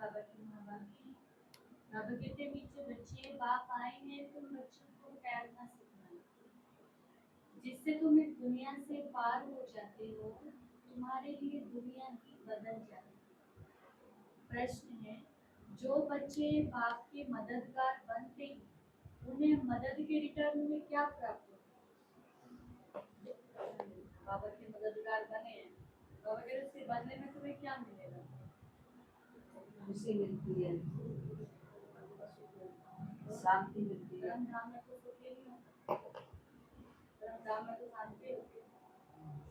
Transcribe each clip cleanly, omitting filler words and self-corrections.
बाबा की महावाक्य। बाबा कहते मीठे बच्चे, बाप आए हैं तुम बच्चों को तैरना सिखाने, जिससे तुम इस दुनिया से पार हो जाते हो, तुम्हारे लिए दुनिया ही बदल जाती है। प्रश्न है, जो बच्चे बाप के मददगार बनते हैं, उन्हें मदद के रिटर्न में क्या प्राप्त होता है? बाबा के मददगार बने हैं, बाबा कहते हैं उसके बदले में तुम्हें क्या मिलेगा? खुशी मिलती है, शांति मिलती है। परम धाम में तो सुख ही नहीं होता, परम धाम में तो शांति होती है।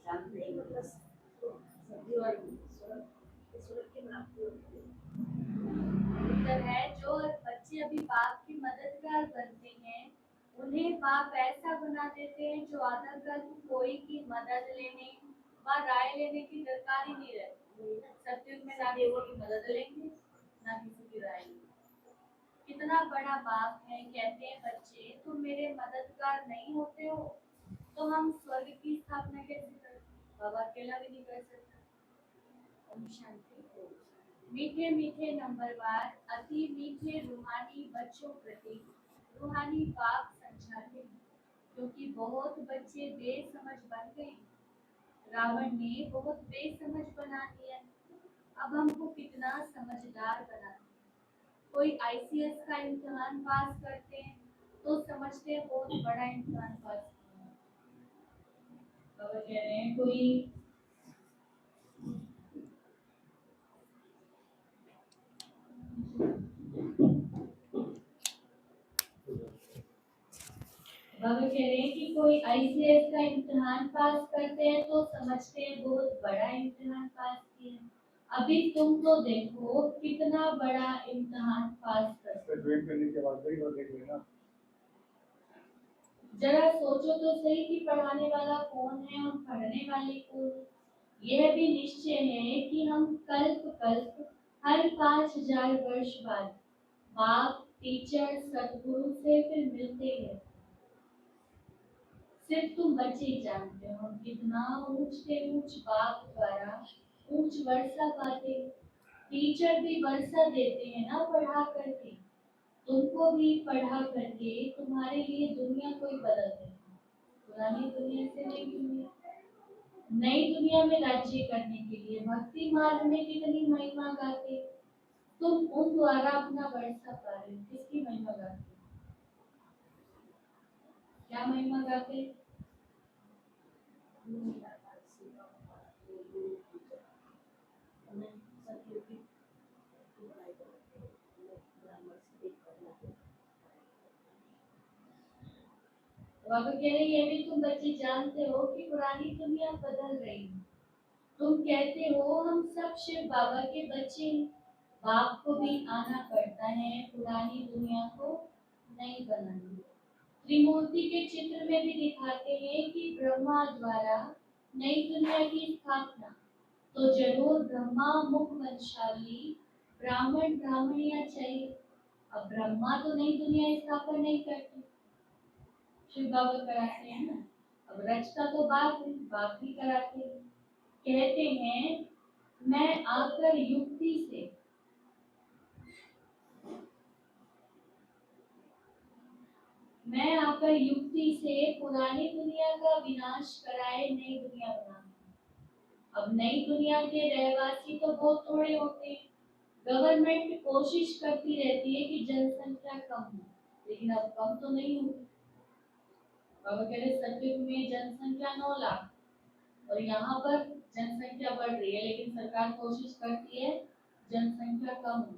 शांति मतलब उत्तर है, जो बच्चे अभी बाप की मददगार बनते हैं, उन्हें बाप ऐसा बना देते हैं जो आदतन कोई की मदद लेने व राय लेने की दरकार ही नहीं रहती। सत्युग में ना देवों की मदद लेंगे, ना किसी की राय लेंगे। कितना बड़ा बाप है, कहते हैं बच्चे तुम मेरे मददगार नहीं होते हो तो हम स्वर्ग की स्थापना कैसे करें? बाबा अकेला भी नहीं कर सकता। ओम शांति। मीठे मीठे नंबरवार अति मीठे रूहानी बच्चों प्रति रूहानी बाप समझाते हैं, क्योंकि बहुत बच्चे बेसमझ बन गए। रावण ने बहुत बेसमझ बना दिया, अब हमको कितना समझदार बनाना। कोई आईसीएस का इम्तिहान पास करते हैं तो समझते हैं बहुत बड़ा इम्तिहान पास किया। बाबा कह रहे हैं कोई बाबा कह रहे हैं कि कोई आईसीएस का इम्तिहान पास करते हैं तो समझते हैं बहुत बड़ा इम्तिहान पास किया। अभी तुम तो देखो कितना बड़ा इम्तिहान पास करने के बाद देख लेना। जरा सोचो तो सही कि पढ़ाने वाला कौन है और पढ़ने वाले कौन। यह भी निश्चय है कि हम कल्प कल्प हर 5000 वर्ष बाद बाप टीचर सदगुरु से फिर मिलते हैं। सिर्फ तुम बच्चे ही जानते हो कितना ऊंच से ऊंच बाप द्वारा ऊंच वर्षा पाते। टीचर भी वर्षा देते हैं ना पढ़ा करके, तुमको भी पढ़ा करके तुम्हारे लिए दुनिया कोई बदल देगा। पुरानी दुनिया से नई दुनिया, नई दुनिया में राज्य करने के लिए भक्ति मार्ग में कितनी महिमा गाते। तुम उन द्वारा अपना वर्षा पा रहे हो, किसकी महिमा गाते? क्या महिमा गाते? बाबा कह रहे ये भी तुम बच्चे जानते हो कि पुरानी दुनिया बदल रही है। तुम कहते हो हम सब शिव बाबा के बच्चे हैं। बाप को भी आना पड़ता है पुरानी दुनिया को नहीं बनाने। त्रिमूर्ति के चित्र में भी दिखाते हैं कि ब्रह्मा द्वारा नई दुनिया की स्थापना तो जरूर ब्रह्मा मुख वंशावली ब्राह्मण ब्राह्मणियां चाहिए। अब ब्रह्मा तो नई दुनिया स्थापना नहीं करते, शिव बाबा कराते हैं ना। अब रचता तो बाप है, बाप भी कराते हैं। कहते हैं मैं आकर युक्ति से पुरानी दुनिया का विनाश कराए नई दुनिया बनाऊंगा। अब नई दुनिया के रहवासी तो बहुत थोड़े होते हैं। गवर्नमेंट कोशिश करती रहती है कि जनसंख्या कम हो, लेकिन अब कम तो नहीं होगी। बाबा कह रहे सतयुग में जनसंख्या 9 लाख और यहाँ पर जनसंख्या बढ़ रही है, लेकिन सरकार कोशिश करती है जनसंख्या कम हो।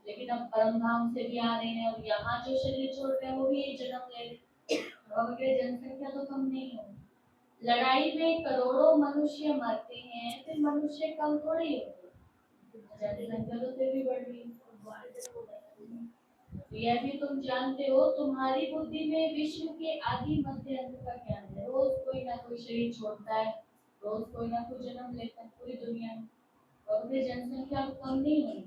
लेकिन अब परम धाम से भी आ रहे हैं और यहाँ जो शरीर छोड़ रहे हैं वो भी एक जन्म ले रहे हैं। बाबा कह रहे जनसंख्या तो कम नहीं हो। लड़ाई में करोड़ों मनुष्य मरते हैं, फिर मनुष्य कम थोड़ी होते, जनसंख्या तो फिर भी बढ़ रही है। यह भी तुम जानते हो तुम्हारी बुद्धि में विश्व के आदि मध्य अंत का ज्ञान है। रोज कोई ना कोई शरीर छोड़ता है, रोज कोई ना कोई जन्म लेता है पूरी दुनिया में, और फिर जनसंख्या कम नहीं हुई।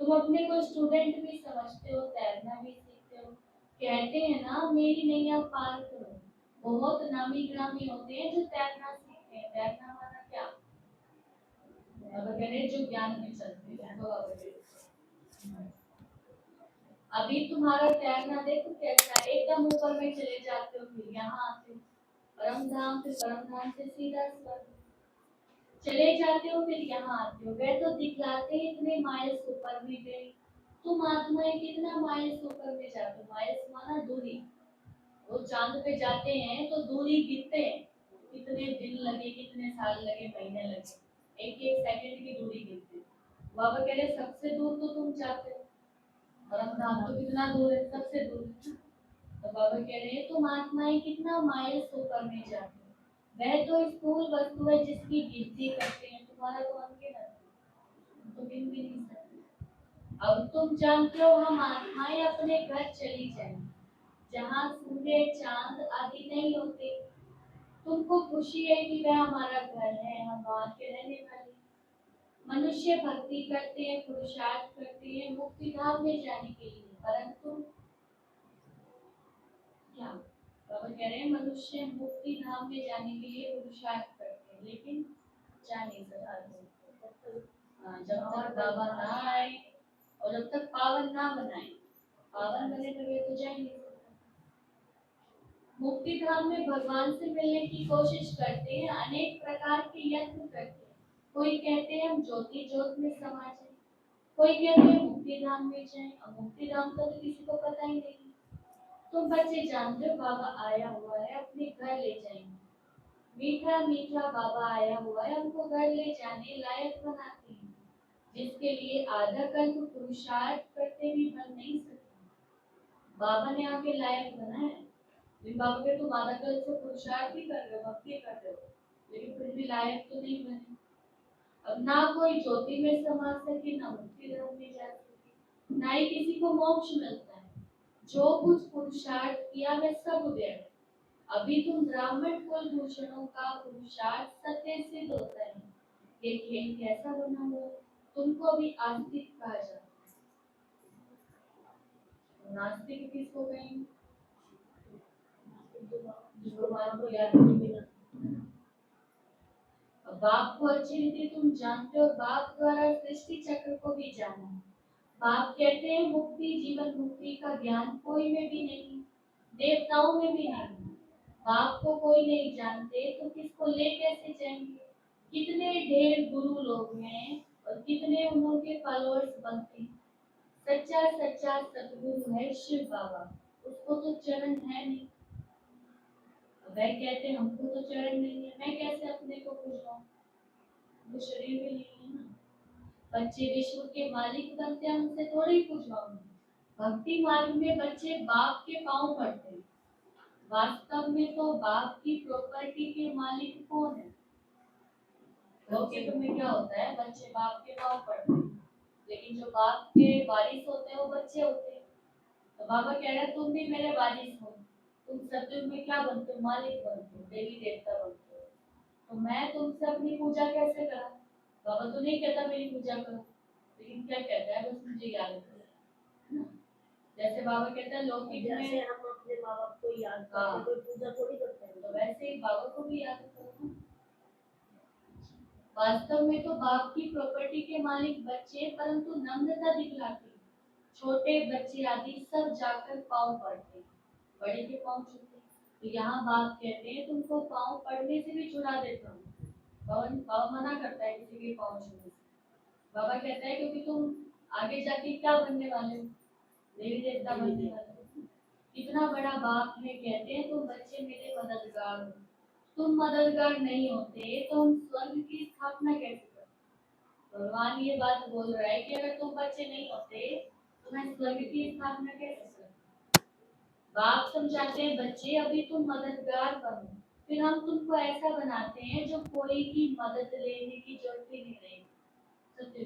तुम अपने को स्टूडेंट भी समझते हो, तैरना भी सीखते हो, कहते हैं ना मेरी नैया पार करो। बहुत नामी ग्रामी होते हैं जो तैरना सीखते हैं। तैरना माना क्या? अब कह रहे जो ज्ञान में चलते हैं तो अभी तुम्हारा तैरना देखो कैसा है, एकदम ऊपर में चले जाते हो, फिर यहाँ आते हो परम धाम, फिर परम धाम से सीधा स्वर्ग चले जाते हो, फिर यहाँ आते हो। वे तो दिखलाते हैं इतने माइल्स ऊपर में गए, तुम आत्माएं कितना माइल्स ऊपर में जाते हो। माइल्स माना दूरी। वो चांद पे जाते हैं तो दूरी गिनते हैं, कितने दिन लगे, कितने साल लगे, महीने लगे, एक एक सेकंड की दूरी गिनते हैं। बाबा कह रहे सबसे दूर तो तुम जाते हो, परम धाम तो कितना दूर है, सबसे दूर है। तो बाबा कह रहे हैं तुम आत्माएं कितना माइल्स ऊपर में जाते हो। वह तो स्थूल वस्तु है जिसकी गिनती करते हैं, तुम्हारा तो अनगिनत है, तुम तो गिन भी नहीं सकते। अब तुम जानते हो हम आत्माएं अपने घर चली जाएंगी, जहाँ सूर्य चांद आदि नहीं होते। तुमको खुशी है कि वह हमारा घर है, हम वहाँ के रहने वाले। मनुष्य भक्ति करते हैं, पुरुषार्थ करते हैं मुक्ति धाम में जाने के लिए, परंतु क्या बाबा कह रहे हैं मनुष्य मुक्ति धाम में जाने के लिए पुरुषार्थ करते हैं, लेकिन जा नहीं सकते। जब तक बाबा ना आए और जब तक पावन ना बनाए, पावन बने तो वे तो जा ही नहीं सकते। मुक्ति धाम में भगवान से मिलने की कोशिश करते हैं, अनेक प्रकार के यत्न करते हैं। कोई कहते हैं हम ज्योति ज्योत में समा जाए, कोई कहते हैं मुक्ति धाम में जाए, और मुक्ति धाम का तो किसी को पता ही नहीं। तुम बच्चे जानते हो बाबा आया हुआ है, अपने घर ले जाएंगे। मीठा मीठा बाबा आया हुआ है, हमको घर ले जाने लायक बनाते हैं, जिसके लिए आधा कल्प पुरुषार्थ करते भी बन नहीं सकते। बाबा ने आके लायक बनाया है, लेकिन बाबा के तुम आधा कल्प से पुरुषार्थ भी कर रहे हो, भक्ति कर रहे हो, लेकिन फिर भी लायक तो नहीं बने। अब ना कोई ज्योति में समा सके, ना मुक्ति धाम में जा सके, ना ही किसी को मोक्ष मिलता है। जो कुछ पुरुषार्थ किया वह सब व्यर्थ। अभी तुम ब्राह्मण कुल भूषणों का पुरुषार्थ सत्य सिद्ध होता है, ये खेल कैसा बना हुआ, तुमको अभी आस्तिक कहा जाता है। नास्तिक किसको कहेंगे? जिसको मान को याद नहीं मिला। बाप को अच्छी रीति तुम जानते हो, बाप द्वारा सृष्टि चक्र को भी जाना। बाप कहते हैं मुक्ति जीवन मुक्ति का ज्ञान कोई में भी नहीं, देवताओं में भी नहीं। बाप को कोई नहीं जानते तो किसको ले कैसे जाएंगे। कितने ढेर गुरु लोग हैं और कितने उनके फॉलोअर्स बनते हैं। सच्चा सच्चा सतगुरु है शिव बाबा, उसको तो चरण है नहीं। वह कहते हैं हमको तो चरण नहीं है, मैं कैसे अपने को पूछूं, वो शरीर में नहीं है ना। बच्चे विश्व के मालिक बनते हैं, उनसे थोड़ी पूछवाऊंगी। भक्ति मार्ग में बच्चे बाप के पांव पड़ते हैं, वास्तव में तो बाप की प्रॉपर्टी के मालिक कौन है? लौकिक में क्या होता है, बच्चे बाप के पांव पड़ते हैं, लेकिन जो बाप के वारिस होते हैं वो बच्चे होते हैं। तो बाबा कह रहे हैं तुम भी मेरे वारिस हो, तुम सतयुग में क्या बनते हो, मालिक बनते हो, देवी देवता बनते हो। तो मैं तुमसे अपनी पूजा कैसे करा? बाबा तो नहीं कहता मेरी पूजा करो, लेकिन क्या कहता है बस मुझे याद करो। जैसे बाबा कहता है लौकिक में जैसे हम अपने माँ बाप को याद करते हैं, कोई पूजा थोड़ी करते हैं, तो वैसे ही बाबा को भी याद करो। वास्तव में तो बाप की प्रॉपर्टी के मालिक बच्चे, परंतु नम्रता दिखलाते छोटे बच्चे आदि सब जाकर पाँव पड़ते, बड़े के पाँव छूते। तो यहाँ बाप कहते हैं तुमको पाँव पड़ने से भी छुड़ा देता हूँ। पाँव मना करता है किसी के पाँव छूने से। बाबा कहता है क्योंकि तुम आगे जाके क्या बनने वाले हो, देवी देवता बनने वाले हो। इतना बड़ा बाप है, कहते हैं तुम बच्चे मेरे मददगार हो। तुम मददगार नहीं होते तो हम स्वर्ग की स्थापना कैसे करते? भगवान ये बात बोल रहा है कि अगर तुम बच्चे नहीं होते तो मैं स्वर्ग की स्थापना कैसे करता? बाप समझाते हैं बच्चे अभी तुम मददगार बनो, फिर हम तुमको ऐसा बनाते हैं जो कोई की मदद लेने की जरूरत ही नहीं रहेगी। सत्य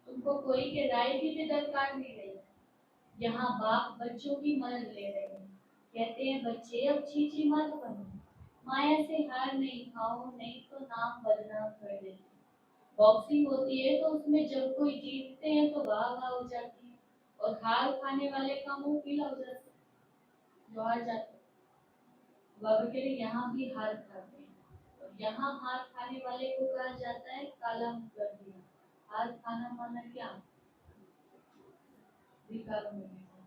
तुमको कोई के राय की भी दरकार नहीं रहेगी। यहाँ बाप बच्चों की मदद ले रहे हैं, कहते हैं बच्चे अब चीची मत बनो, माया से हार नहीं खाओ, नहीं तो नाम बदनाम कर देते। बॉक्सिंग होती है तो उसमें जब कोई जीतते हैं तो वाह वाह हो जाती है, और हार खाने वाले का मुंह पीला हो जाता है जो हार जाते हैं। बाबा कह रहे यहाँ भी हार खाते हैं, और यहाँ हार खाने वाले को कहा जाता है काला मुंह कर दिया। हार खाना माना क्या? विकारों में भी